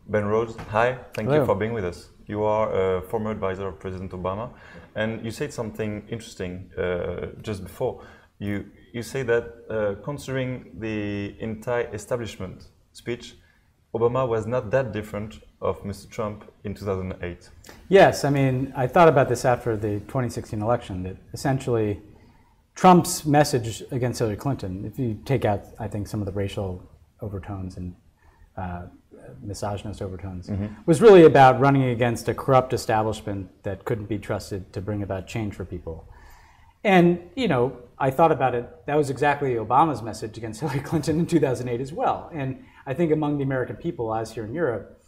Ben Rhodes, hi, thank Hello. you for being with us. You are a former advisor of President Obama, and you said something interesting just before. You say that considering the anti-establishment speech, Obama was not that different of Mr. Trump in 2008. Yes, I mean, I thought about this after the 2016 election, that essentially Trump's message against Hillary Clinton, if you take out, I think, some of the racial overtones and misogynist overtones, was really about running against a corrupt establishment that couldn't be trusted to bring about change for people. And, you know, I thought about it, that was exactly Obama's message against Hillary Clinton in 2008 as well. And I think among the American people, as here in Europe,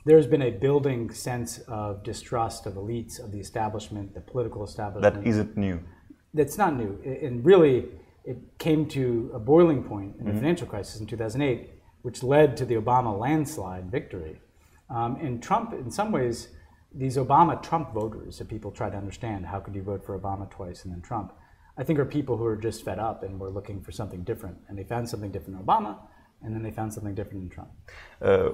there's been a building sense of distrust of elites, of the establishment, the political establishment. That isn't new. That's not new. And really, it came to a boiling point in the financial crisis in 2008, which led to the Obama landslide victory. And Trump, in some ways, these Obama-Trump voters that people try to understand, how could you vote for Obama twice and then Trump, I think are people who are just fed up and were looking for something different. And they found something different in Obama, and then they found something different in Trump.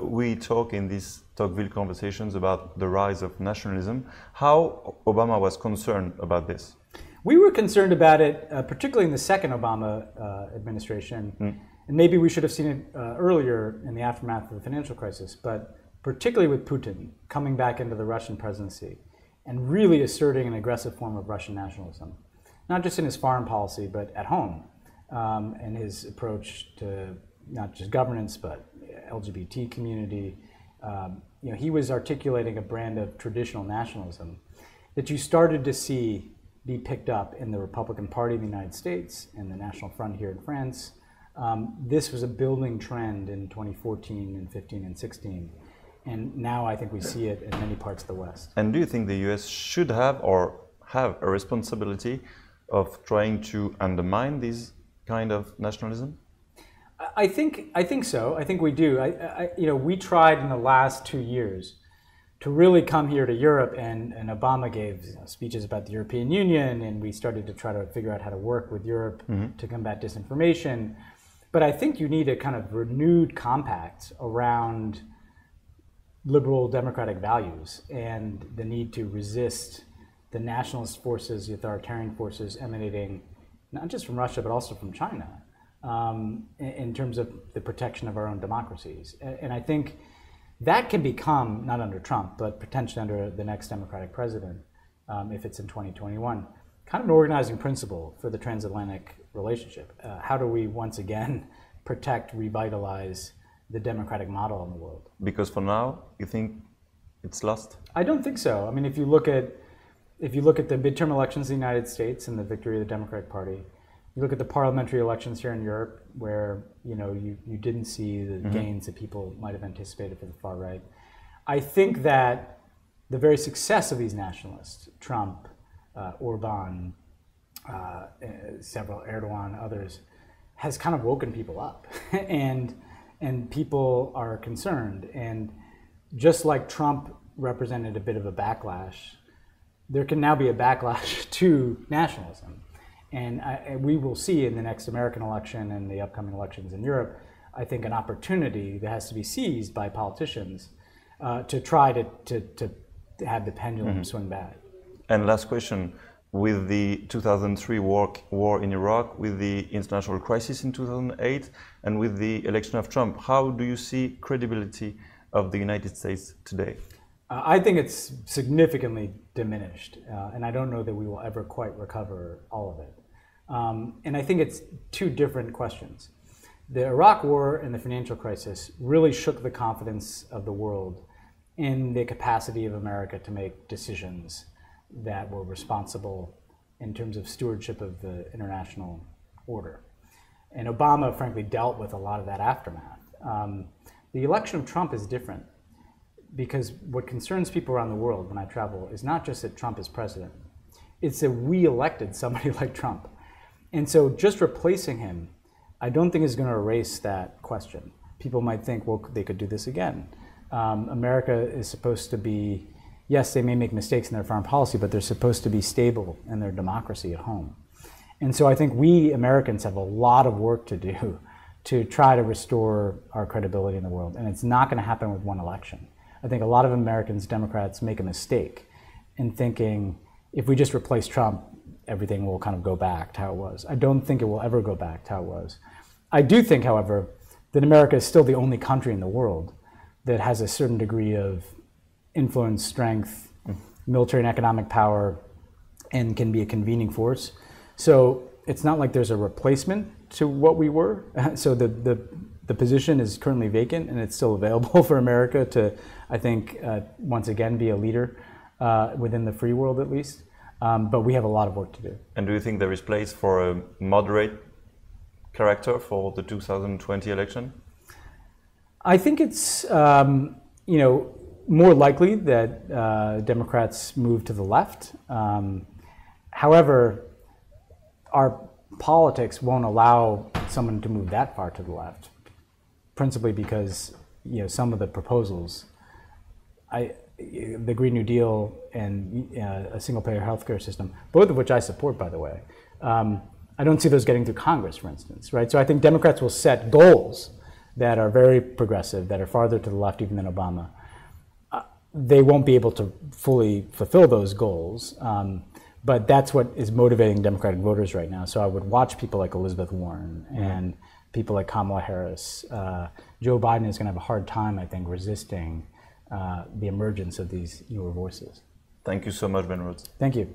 We talk in these Tocqueville conversations about the rise of nationalism. How Obama was concerned about this? We were concerned about it, particularly in the second Obama administration. And maybe we should have seen it earlier in the aftermath of the financial crisis, but particularly with Putin coming back into the Russian presidency and really asserting an aggressive form of Russian nationalism, not just in his foreign policy, but at home, and his approach to not just governance, but LGBT community. You know, he was articulating a brand of traditional nationalism that you started to see be picked up in the Republican Party of the United States and the National Front here in France. This was a building trend in 2014 and 15 and 16. And now I think we see it in many parts of the West. And do you think the US should have or have a responsibility of trying to undermine this kind of nationalism? I think so. I think we do. You know, we tried in the last 2 years to really come here to Europe, and Obama gave speeches about the European Union, and we started to try to figure out how to work with Europe to combat disinformation. But I think you need a kind of renewed compact around liberal democratic values and the need to resist the nationalist forces, the authoritarian forces emanating not just from Russia, but also from China, in terms of the protection of our own democracies. And I think that can become, not under Trump, but potentially under the next Democratic president, if it's in 2021, kind of an organizing principle for the transatlantic relationship. How do we once again protect, revitalize the democratic model in the world? Because for now, you think it's lost? I don't think so. I mean, if you look at the midterm elections in the United States and the victory of the Democratic Party, you look at the parliamentary elections here in Europe, where you didn't see the gains that people might have anticipated for the far right. I think that the very success of these nationalists, Trump, Orban, several, Erdogan, others, has kind of woken people up, and people are concerned. And just like Trump represented a bit of a backlash, there can now be a backlash to nationalism. And we will see in the next American election and the upcoming elections in Europe, I think, an opportunity that has to be seized by politicians to try to have the pendulum swing back. And last question, with the 2003 war in Iraq, with the international crisis in 2008, and with the election of Trump, how do you see credibility of the United States today? I think it's significantly diminished, and I don't know that we will ever quite recover all of it. And I think it's two different questions. The Iraq War and the financial crisis really shook the confidence of the world in the capacity of America to make decisions that were responsible in terms of stewardship of the international order. And Obama, frankly, dealt with a lot of that aftermath. The election of Trump is different, because what concerns people around the world when I travel is not just that Trump is president, it's that we elected somebody like Trump. And so just replacing him, I don't think is going to erase that question. People might think, well, they could do this again. America is supposed to be, yes, they may make mistakes in their foreign policy, but they're supposed to be stable in their democracy at home. And so I think we Americans have a lot of work to do to try to restore our credibility in the world. And it's not going to happen with one election. I think a lot of Americans, Democrats, make a mistake in thinking if we just replace Trump, everything will kind of go back to how it was. I don't think it will ever go back to how it was. I do think, however, that America is still the only country in the world that has a certain degree of influence, strength, military and economic power, and can be a convening force. So it's not like there's a replacement to what we were. So the position is currently vacant, and it's still available for America to, I think, once again be a leader within the free world at least. But we have a lot of work to do. And do you think there is place for a moderate character for the 2020 election? I think it's more likely that Democrats move to the left. However, our politics won't allow someone to move that far to the left, principally because some of the proposals, the Green New Deal and a single-payer healthcare system, both of which I support, by the way, I don't see those getting through Congress, for instance, right? So I think Democrats will set goals that are very progressive, that are farther to the left even than Obama. They won't be able to fully fulfill those goals, but that's what is motivating Democratic voters right now. So I would watch people like Elizabeth Warren and people like Kamala Harris. Joe Biden is going to have a hard time, I think, resisting the emergence of these newer voices. Thank you so much, Ben Rhodes. Thank you.